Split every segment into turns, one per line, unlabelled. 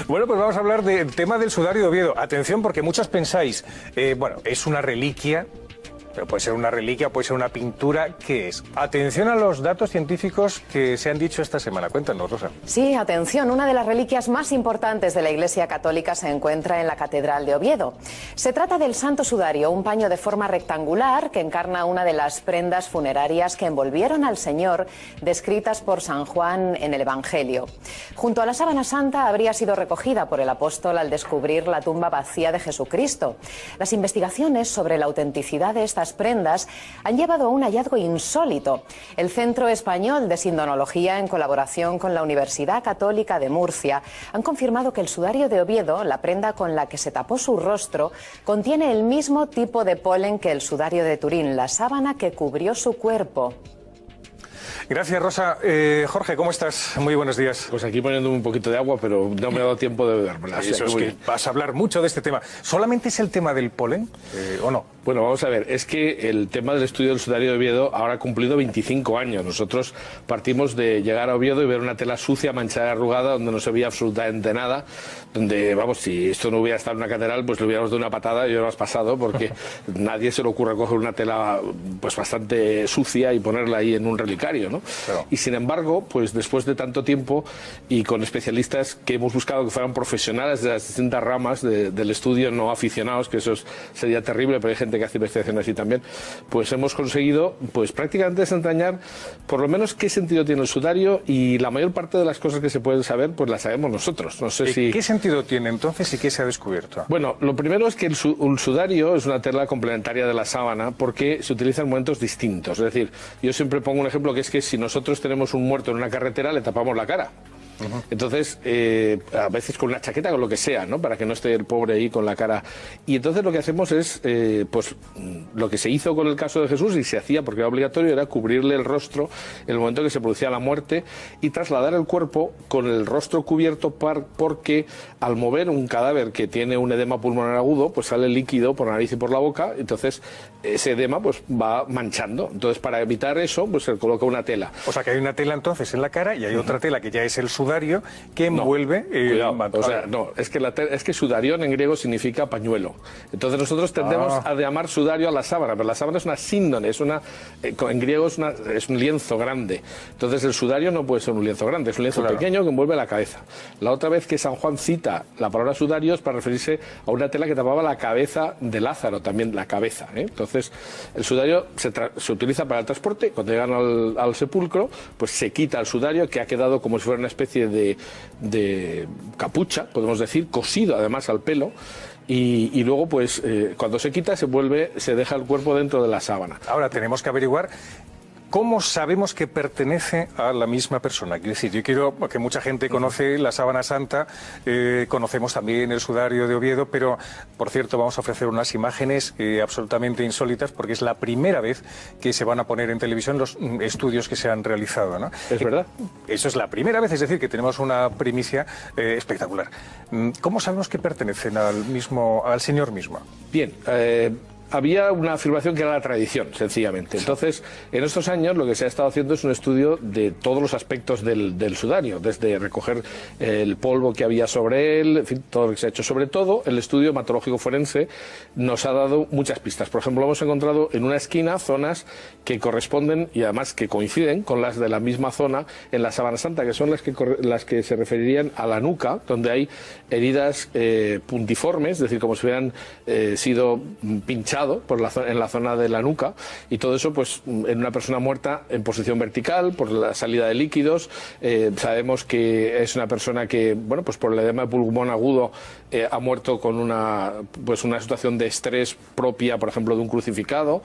Bueno, pues vamos a hablar del tema del sudario de Oviedo. Atención, porque muchos pensáis, bueno, es una reliquia, pero puede ser una reliquia, puede ser una pintura. ¿Qué es? Atención a los datos científicos que se han dicho esta semana. Cuéntanos, Rosa.
Sí, atención. Una de las reliquias más importantes de la Iglesia Católica se encuentra en la Catedral de Oviedo. Se trata del Santo Sudario, un paño de forma rectangular que encarna una de las prendas funerarias que envolvieron al Señor, descritas por San Juan en el Evangelio. Junto a la sábana santa habría sido recogida por el apóstol al descubrir la tumba vacía de Jesucristo. Las investigaciones sobre la autenticidad de estas prendas han llevado a un hallazgo insólito. El Centro Español de Sindonología, en colaboración con la Universidad Católica de Murcia, han confirmado que el sudario de Oviedo, la prenda con la que se tapó su rostro, contiene el mismo tipo de polen que el sudario de Turín, la sábana que cubrió su cuerpo.
Gracias, Rosa. Jorge, ¿cómo estás? Muy buenos días.
Pues aquí poniéndome un poquito de agua, pero no me ha dado tiempo de bebérmela.
Eso es que vas a hablar mucho de este tema. ¿Solamente es el tema del polen o no?
Bueno, vamos a ver, es que el tema del estudio del sudario de Oviedo ahora ha cumplido 25 años. Nosotros partimos de llegar a Oviedo y ver una tela sucia, manchada y arrugada, donde no se veía absolutamente nada, donde, vamos, si esto no hubiera estado en una catedral, pues le hubiéramos dado una patada y hubiéramos pasado, porque nadie se le ocurre coger una tela pues bastante sucia y ponerla ahí en un relicario, ¿no?
Claro.
Y sin embargo, pues después de tanto tiempo y con especialistas que hemos buscado que fueran profesionales de las distintas ramas del estudio, no aficionados, que eso sería terrible, pero hay gente que hace investigación así también, pues hemos conseguido pues prácticamente desentrañar por lo menos qué sentido tiene el sudario, y la mayor parte de las cosas que se pueden saber pues las sabemos nosotros. No sé si...
¿Qué sentido tiene entonces y qué se ha descubierto?
Bueno, lo primero es que el sudario es una tela complementaria de la sábana porque se utiliza en momentos distintos. Es decir, yo siempre pongo un ejemplo, que es que si nosotros tenemos un muerto en una carretera, le tapamos la cara. Entonces, a veces con una chaqueta, con lo que sea, ¿no? Para que no esté el pobre ahí con la cara. Y entonces lo que hacemos es, pues, lo que se hizo con el caso de Jesús, y se hacía porque era obligatorio, era cubrirle el rostro en el momento que se producía la muerte y trasladar el cuerpo con el rostro cubierto porque al mover un cadáver que tiene un edema pulmonar agudo, pues sale líquido por la nariz y por la boca, entonces ese edema pues va manchando. Entonces, para evitar eso, pues se coloca una tela.
O sea, que hay una tela entonces en la cara y hay otra tela que ya es el sudario que envuelve...
O sea, no, es que sudarión en griego significa pañuelo. Entonces nosotros tendemos a llamar sudario a la sábana, pero la sábana es una síndone, en griego es un lienzo grande. Entonces el sudario no puede ser un lienzo grande, es un lienzo pequeño que envuelve la cabeza. La otra vez que San Juan cita la palabra sudario es para referirse a una tela que tapaba la cabeza de Lázaro, también la cabeza, ¿eh? Entonces el sudario se utiliza para el transporte. Cuando llegan al sepulcro, pues se quita el sudario, que ha quedado como si fuera una especie de capucha, podemos decir, cosido además al pelo, y luego pues cuando se quita se deja el cuerpo dentro de la sábana.
Ahora tenemos que averiguar ¿cómo sabemos que pertenece a la misma persona? Quiero decir, yo quiero que mucha gente conoce la sábana santa, conocemos también el sudario de Oviedo, pero, por cierto, vamos a ofrecer unas imágenes absolutamente insólitas, porque es la primera vez que se van a poner en televisión los estudios que se han realizado, ¿no?
¿Es verdad?
Eso es la primera vez, es decir, que tenemos una primicia espectacular. ¿Cómo sabemos que pertenecen al Señor mismo?
Bien, había una afirmación que era la tradición, sencillamente. Entonces, en estos años lo que se ha estado haciendo es un estudio de todos los aspectos del sudario, desde recoger el polvo que había sobre él, en fin, todo lo que se ha hecho. Sobre todo, el estudio hematológico forense nos ha dado muchas pistas. Por ejemplo, hemos encontrado en una esquina zonas que corresponden y además que coinciden con las de la misma zona en la sábana santa, que son las que se referirían a la nuca, donde hay heridas puntiformes, es decir, como si hubieran sido pinchadas en la zona de la nuca, y todo eso pues en una persona muerta en posición vertical por la salida de líquidos. Sabemos que es una persona que, bueno, pues por el edema de pulmón agudo ha muerto con una situación de estrés propia, por ejemplo, de un crucificado.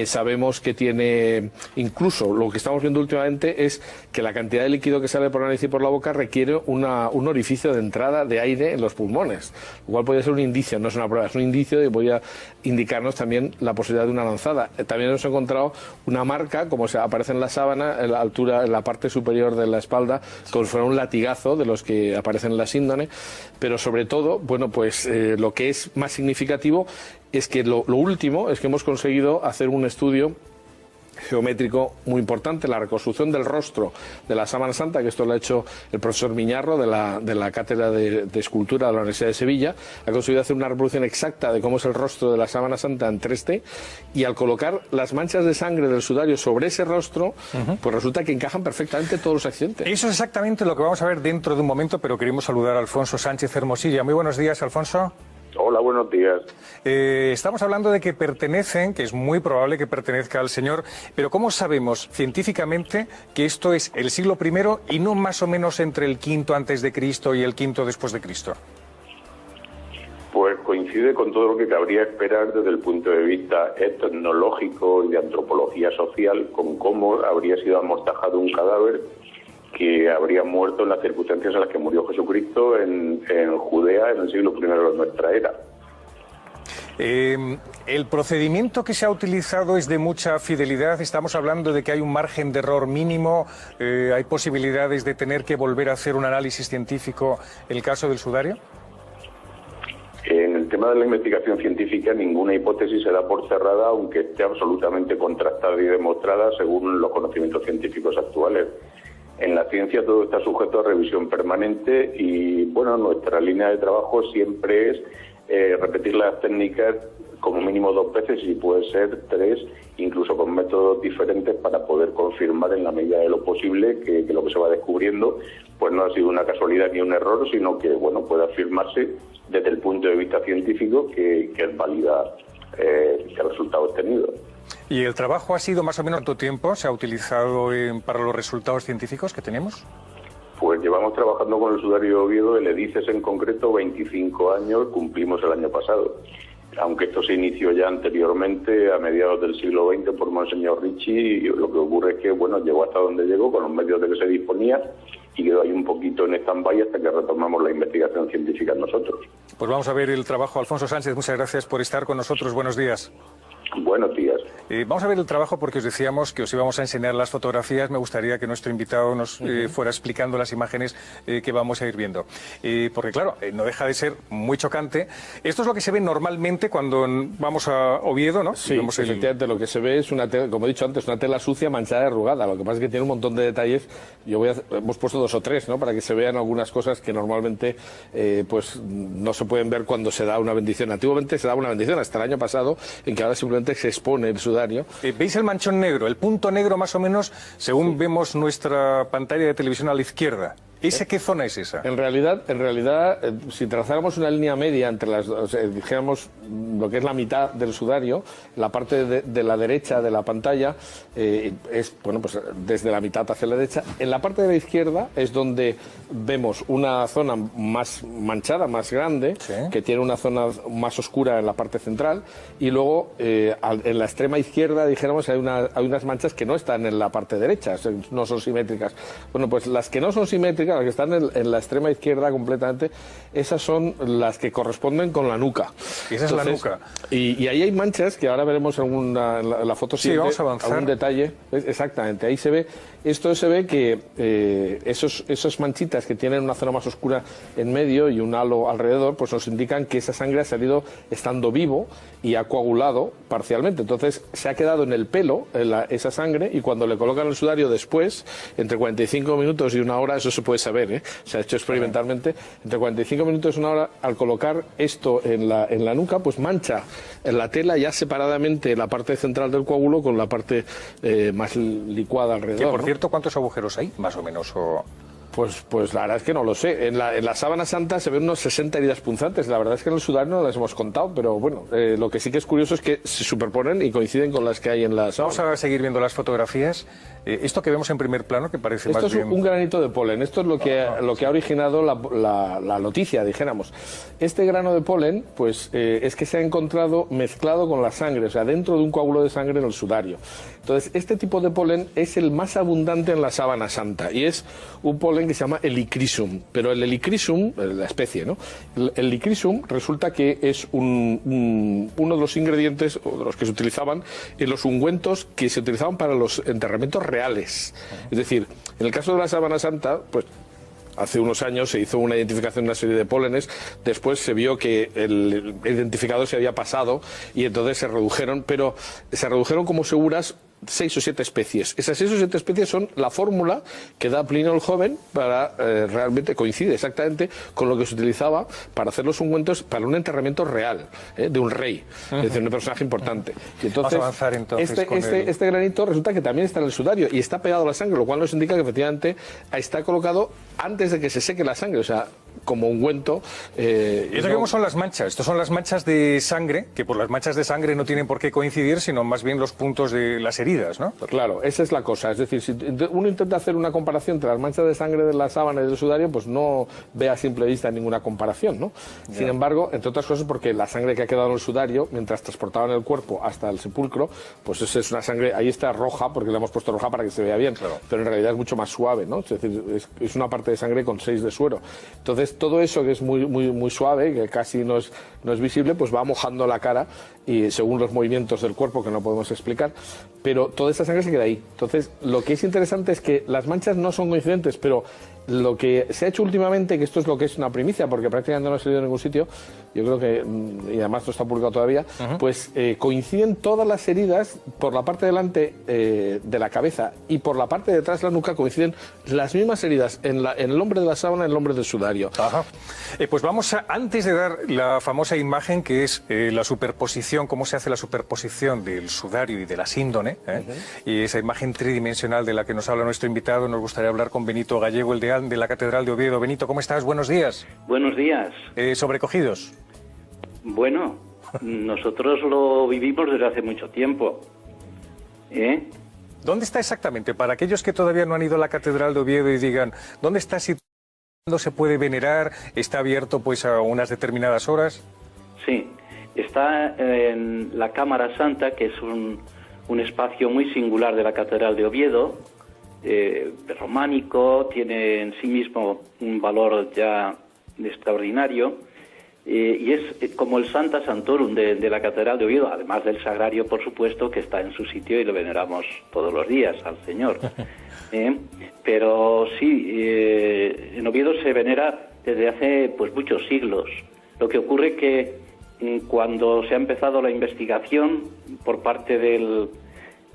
Sabemos que tiene, incluso lo que estamos viendo últimamente es que la cantidad de líquido que sale por la nariz y por la boca requiere un orificio de entrada de aire en los pulmones, lo cual puede ser un indicio, no es una prueba, es un indicio, y voy a indicarnos también la posibilidad de una lanzada. También hemos encontrado una marca, como se aparece en la sábana, en la altura, en la parte superior de la espalda, como si fuera un latigazo de los que aparecen en la síndone. Pero sobre todo, bueno, pues lo que es más significativo es que lo último es que hemos conseguido hacer un estudio geométrico muy importante, la reconstrucción del rostro de la Sábana Santa, que esto lo ha hecho el profesor Miñarro de la Cátedra de Escultura de la Universidad de Sevilla, ha conseguido hacer una reproducción exacta de cómo es el rostro de la Sábana Santa en 3D, y al colocar las manchas de sangre del sudario sobre ese rostro, pues resulta que encajan perfectamente todos los accidentes.
Eso es exactamente lo que vamos a ver dentro de un momento, pero queremos saludar a Alfonso Sánchez Hermosilla. Muy buenos días, Alfonso.
Hola, buenos días.
Estamos hablando de que pertenecen, que es muy probable que pertenezca al Señor, pero ¿cómo sabemos científicamente que esto es el siglo I y no más o menos entre el V antes de Cristo y el V después de Cristo?
Pues coincide con todo lo que cabría esperar desde el punto de vista etnológico y de antropología social, con cómo habría sido amortajado un cadáver que habría muerto en las circunstancias en las que murió Jesucristo en Judea en el siglo I de nuestra era.
El procedimiento que se ha utilizado es de mucha fidelidad. Estamos hablando de que hay un margen de error mínimo. ¿Hay posibilidades de tener que volver a hacer un análisis científico en el caso del sudario?
En el tema de la investigación científica, ninguna hipótesis se da por cerrada, aunque esté absolutamente contrastada y demostrada según los conocimientos científicos actuales. En la ciencia todo está sujeto a revisión permanente y, bueno, nuestra línea de trabajo siempre es repetir las técnicas como mínimo 2 veces y puede ser 3, incluso con métodos diferentes para poder confirmar en la medida de lo posible que lo que se va descubriendo pues no ha sido una casualidad ni un error, sino que, bueno, puede afirmarse desde el punto de vista científico que es válida el resultado obtenido.
¿Y el trabajo ha sido más o menos cuánto tiempo se ha utilizado para los resultados científicos que tenemos?
Pues llevamos trabajando con el sudario de Oviedo, el EDICES en concreto, 25 años, cumplimos el año pasado. Aunque esto se inició ya anteriormente, a mediados del siglo XX, por Monseñor Ricci, y lo que ocurre es que, bueno, llegó hasta donde llegó, con los medios de que se disponía, y quedó ahí un poquito en stand-by hasta que retomamos la investigación científica nosotros.
Pues vamos a ver el trabajo. Alfonso Sánchez, muchas gracias por estar con nosotros. Buenos días.
Buenos días.
Vamos a ver el trabajo porque os decíamos que os íbamos a enseñar las fotografías. Me gustaría que nuestro invitado nos fuera explicando las imágenes que vamos a ir viendo. Porque claro, no deja de ser muy chocante. Esto es lo que se ve normalmente cuando vamos a Oviedo, ¿no?
Sí, efectivamente lo que se ve es una tela, como he dicho antes, una tela sucia manchada y arrugada. Lo que pasa es que tiene un montón de detalles. Hemos puesto 2 o 3, ¿no? Para que se vean algunas cosas que normalmente pues no se pueden ver cuando se da una bendición. Antiguamente se daba una bendición, hasta el año pasado, en que ahora simplemente se expone el sudario.
¿Veis el manchón negro? El punto negro más o menos, según vemos nuestra pantalla de televisión a la izquierda. ¿Qué zona es esa?
En realidad, si trazáramos una línea media entre las dos, dijéramos lo que es la mitad del sudario, la parte de la derecha de la pantalla es, bueno, pues desde la mitad hacia la derecha. En la parte de la izquierda es donde vemos una zona más manchada, más grande, ¿sí?, que tiene una zona más oscura en la parte central, y luego en la extrema izquierda, dijéramos, hay unas manchas que no están en la parte derecha, no son simétricas. Bueno, pues las que no son simétricas, las que están en la extrema izquierda completamente, esas son las que corresponden con la nuca.
Esa es la nuca.
Y ahí hay manchas que ahora veremos en la foto siguiente.
Sí, vamos a avanzar.
Algún detalle. Exactamente, ahí se ve. Esto se ve que esas manchitas que tienen una zona más oscura en medio y un halo alrededor, pues nos indican que esa sangre ha salido estando vivo y ha coagulado parcialmente. Entonces se ha quedado en el pelo esa sangre, y cuando le colocan el sudario después, entre 45 minutos y 1 hora, eso se puede saber, se ha hecho experimentalmente, entre 45 minutos y 1 hora, al colocar esto en la nuca, pues mancha en la tela ya separadamente la parte central del coágulo con la parte más licuada alrededor.
Que, por cierto, ¿cuántos agujeros hay, más o menos?
Pues la verdad es que no lo sé. En la Sábana Santa se ven unos 60 heridas punzantes. La verdad es que en el sudario no las hemos contado, pero bueno, lo que sí que es curioso es que se superponen y coinciden con las que hay en la sábana.
Vamos a seguir viendo las fotografías. Esto que vemos en primer plano, que parece
esto
más bien...
Esto es un granito de polen. Esto es lo que ha originado la noticia, dijéramos. Este grano de polen, pues es que se ha encontrado mezclado con la sangre, o sea, dentro de un coágulo de sangre en el sudario. Entonces, este tipo de polen es el más abundante en la Sábana Santa, y es un polen que se llama Helichrysum. Pero el Helichrysum, la especie, ¿no? El Helichrysum resulta que es uno de los ingredientes, o de los que se utilizaban en los ungüentos que se utilizaban para los enterramientos reales. Es decir, en el caso de la Sábana Santa, pues hace unos años se hizo una identificación de una serie de pólenes, después se vio que el identificador se había pasado y entonces se redujeron, pero se redujeron como seguras 6 o 7 especies. Esas 6 o 7 especies son la fórmula que da Plinio el Joven para realmente coincide exactamente con lo que se utilizaba para hacer los ungüentos para un enterramiento real de un rey, es decir, un personaje importante. Y entonces,
vamos a avanzar entonces
este granito resulta que también está en el sudario y está pegado a la sangre, lo cual nos indica que efectivamente está colocado antes de que se seque la sangre, o sea, como ungüento.
¿Y eso cómo son las manchas? Estas son las manchas de sangre, que por las manchas de sangre no tienen por qué coincidir, sino más bien los puntos de las heridas, ¿no?
Claro, esa es la cosa. Es decir, si uno intenta hacer una comparación entre las manchas de sangre de la sábana y del sudario, pues no ve a simple vista ninguna comparación, ¿no? Yeah. Sin embargo, entre otras cosas, porque la sangre que ha quedado en el sudario, mientras transportaban el cuerpo hasta el sepulcro, pues esa es una sangre, ahí está roja, porque le hemos puesto roja para que se vea bien, claro. Pero en realidad es mucho más suave, ¿no? Es decir, es una parte de sangre con 6 de suero. Entonces, todo eso que es muy suave, que casi no es visible, pues va mojando la cara y según los movimientos del cuerpo que no podemos explicar, pero toda esa sangre se queda ahí. Entonces, lo que es interesante es que las manchas no son coincidentes, pero lo que se ha hecho últimamente, que esto es lo que es una primicia, porque prácticamente no ha salido en ningún sitio, yo creo que, y además no está publicado todavía, pues coinciden todas las heridas por la parte delante de la cabeza y por la parte de detrás de la nuca, coinciden las mismas heridas en el hombre de la sábana y en el hombre del sudario.
Ajá. Pues vamos a, antes de dar la famosa imagen que es la superposición, cómo se hace la superposición del sudario y de la síndone, y esa imagen tridimensional de la que nos habla nuestro invitado, nos gustaría hablar con Benito Gallego, el deán de la Catedral de Oviedo. Benito, ¿cómo estás? Buenos días.
Buenos días.
¿Sobrecogidos?
Bueno, nosotros lo vivimos desde hace mucho tiempo.
¿Dónde está exactamente? Para aquellos que todavía no han ido a la Catedral de Oviedo y digan, ¿dónde está situado? ¿Dónde se puede venerar? ¿Está abierto pues a unas determinadas horas?
Sí, está en la Cámara Santa, que es un espacio muy singular de la Catedral de Oviedo, románico, tiene en sí mismo un valor ya extraordinario, y es como el Santa Santorum de la Catedral de Oviedo, además del sagrario, por supuesto, que está en su sitio y lo veneramos todos los días al Señor. Pero sí, en Oviedo se venera desde hace pues muchos siglos. Lo que ocurre que cuando se ha empezado la investigación por parte del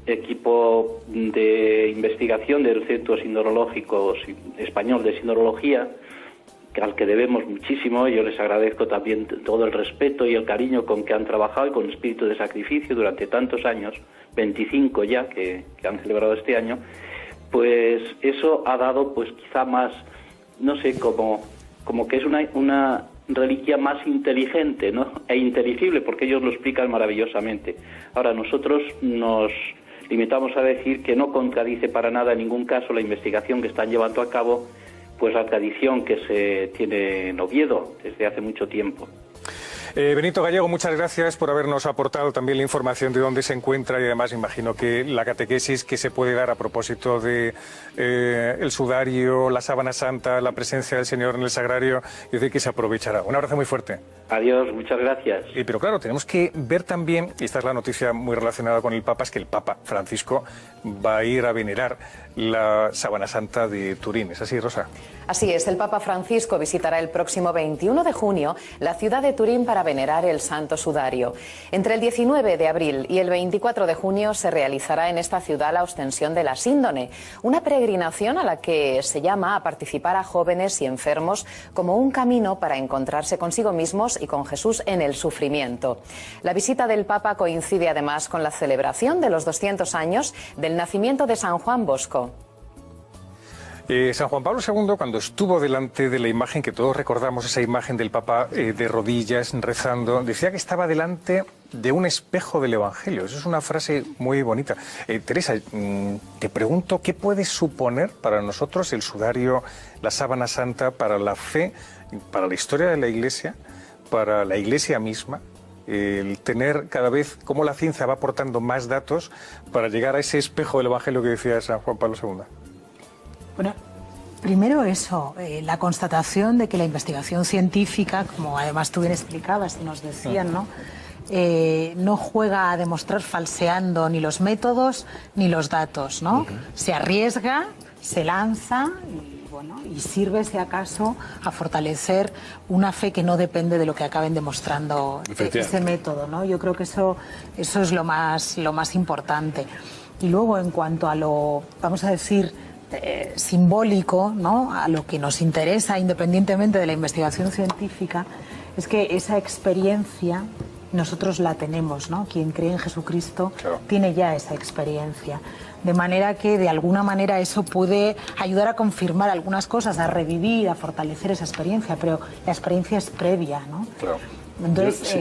equipo de investigación del Centro Sinorológico Español de Sinorología, al que debemos muchísimo, yo les agradezco también todo el respeto y el cariño con que han trabajado y con espíritu de sacrificio durante tantos años, 25 ya que han celebrado este año, pues eso ha dado pues quizá más, no sé, como que es una reliquia más inteligente, ¿no? E inteligible, porque ellos lo explican maravillosamente. Ahora, nosotros nos limitamos a decir que no contradice para nada en ningún caso la investigación que están llevando a cabo, pues la tradición que se tiene en Oviedo desde hace mucho tiempo.
Benito Gallego, muchas gracias por habernos aportado también la información de dónde se encuentra y además imagino que la catequesis que se puede dar a propósito de el sudario, la sábana santa, la presencia del Señor en el sagrario, es decir, que se aprovechará. Un abrazo muy fuerte.
Adiós, muchas gracias.
Pero claro, tenemos que ver también, y esta es la noticia muy relacionada con el Papa, es que el Papa Francisco va a ir a venerar la sábana santa de Turín. ¿Es así, Rosa?
Así es, el Papa Francisco visitará el próximo 21 de junio la ciudad de Turín para venerar el Santo Sudario. Entre el 19 de abril y el 24 de junio se realizará en esta ciudad la ostensión de la síndone, una peregrinación a la que se llama a participar a jóvenes y enfermos como un camino para encontrarse consigo mismos y con Jesús en el sufrimiento. La visita del Papa coincide además con la celebración de los 200 años del nacimiento de San Juan Bosco.
San Juan Pablo II, cuando estuvo delante de la imagen, que todos recordamos esa imagen del Papa de rodillas rezando, decía que estaba delante de un espejo del Evangelio. Eso es una frase muy bonita. Teresa, te pregunto, ¿qué puede suponer para nosotros el sudario, la sábana santa, para la fe, para la historia de la Iglesia, para la Iglesia misma? El tener cada vez, cómo la ciencia va aportando más datos para llegar a ese espejo del Evangelio que decía San Juan Pablo II.
Bueno, primero eso, la constatación de que la investigación científica, como además tú bien explicabas y nos decían, ¿no? No juega a demostrar falseando ni los métodos ni los datos, ¿no? Se arriesga, se lanza y, bueno, y sirve, si acaso, a fortalecer una fe que no depende de lo que acaben demostrando ese método, ¿no? Yo creo que eso es lo más importante. Y luego, en cuanto a lo, vamos a decir, simbólico, ¿no?, a lo que nos interesa independientemente de la investigación científica, es que esa experiencia nosotros la tenemos, ¿no? Quien cree en Jesucristo tiene ya esa experiencia. De manera que, de alguna manera, eso puede ayudar a confirmar algunas cosas, a revivir, a fortalecer esa experiencia, pero la experiencia es previa, ¿no?
Claro.
Entonces,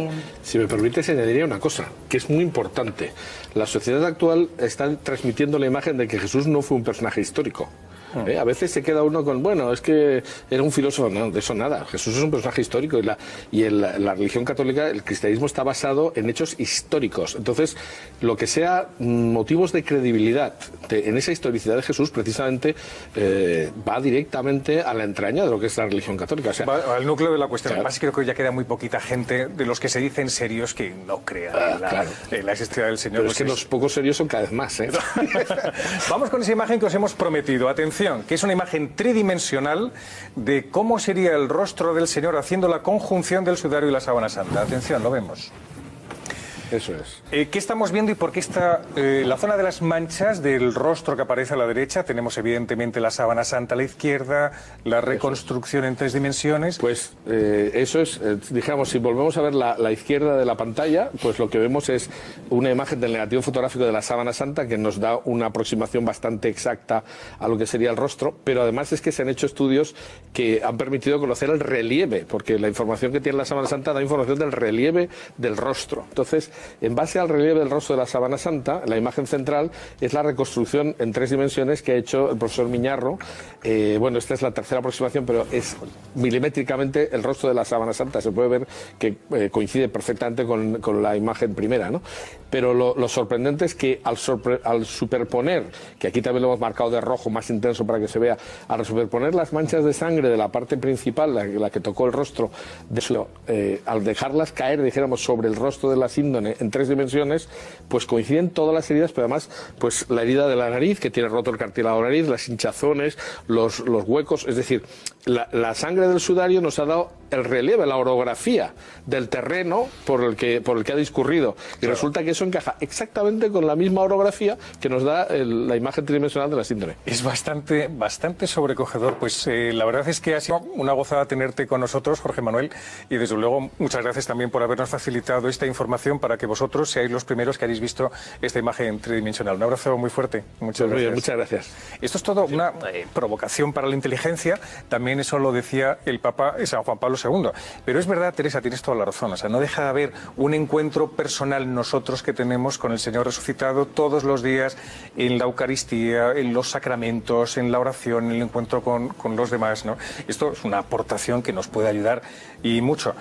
si me permite, se añadiría una cosa, que es muy importante. La sociedad actual está transmitiendo la imagen de que Jesús no fue un personaje histórico. A veces se queda uno con, bueno, es que era un filósofo. No, de eso nada. Jesús es un personaje histórico y la religión católica, el cristianismo, está basado en hechos históricos. Entonces, lo que sea motivos de credibilidad en esa historicidad de Jesús, precisamente va directamente a la entraña de lo que es la religión católica. O sea,
va al núcleo de la cuestión.
Claro.
Además, creo que ya queda muy poquita gente de los que se dicen serios que no crean en la existencia del Señor.
Pero es que los pocos serios son cada vez más, ¿eh?
Vamos con esa imagen que os hemos prometido. Atención, que es una imagen tridimensional de cómo sería el rostro del Señor haciendo la conjunción del sudario y la sábana santa. Atención, lo vemos.
Eso es.
¿Qué estamos viendo y por qué está la zona de las manchas del rostro que aparece a la derecha? Tenemos evidentemente la sábana santa a la izquierda, la reconstrucción en 3 dimensiones.
Pues eso es, digamos, si volvemos a ver la izquierda de la pantalla, pues lo que vemos es una imagen del negativo fotográfico de la sábana santa que nos da una aproximación bastante exacta a lo que sería el rostro, pero además es que se han hecho estudios que han permitido conocer el relieve, porque la información que tiene la sábana santa da información del relieve del rostro. Entonces, en base al relieve del rostro de la sábana santa, la imagen central es la reconstrucción en 3 dimensiones que ha hecho el profesor Miñarro. Bueno, esta es la tercera aproximación, pero es milimétricamente el rostro de la sábana santa. Se puede ver que coincide perfectamente con la imagen primera, ¿no? Pero lo sorprendente es que al superponer, que aquí también lo hemos marcado de rojo más intenso para que se vea, al superponer las manchas de sangre de la parte principal, la que tocó el rostro, al dejarlas caer, dijéramos, sobre el rostro de la síndone en 3 dimensiones, pues coinciden todas las heridas, pero además, pues la herida de la nariz, que tiene roto el cartílago de la nariz, las hinchazones, los huecos, es decir, la sangre del sudario nos ha dado el relieve, la orografía del terreno por el que ha discurrido. Y resulta que eso encaja exactamente con la misma orografía que nos da la imagen tridimensional de la síndrome.
Es bastante sobrecogedor. Pues la verdad es que ha sido una gozada tenerte con nosotros, Jorge Manuel, y desde luego muchas gracias también por habernos facilitado esta información para que vosotros seáis los primeros que hayáis visto esta imagen tridimensional. Un abrazo muy fuerte. Muchas gracias.
Bien, muchas gracias.
Esto es todo una provocación para la inteligencia. También eso lo decía el Papa San Juan Pablo II. Pero es verdad, Teresa, tienes toda la razón. O sea, no deja de haber un encuentro personal nosotros que tenemos con el Señor resucitado todos los días en la Eucaristía, en los sacramentos, en la oración, en el encuentro con los demás, ¿no? Esto es una aportación que nos puede ayudar y mucho.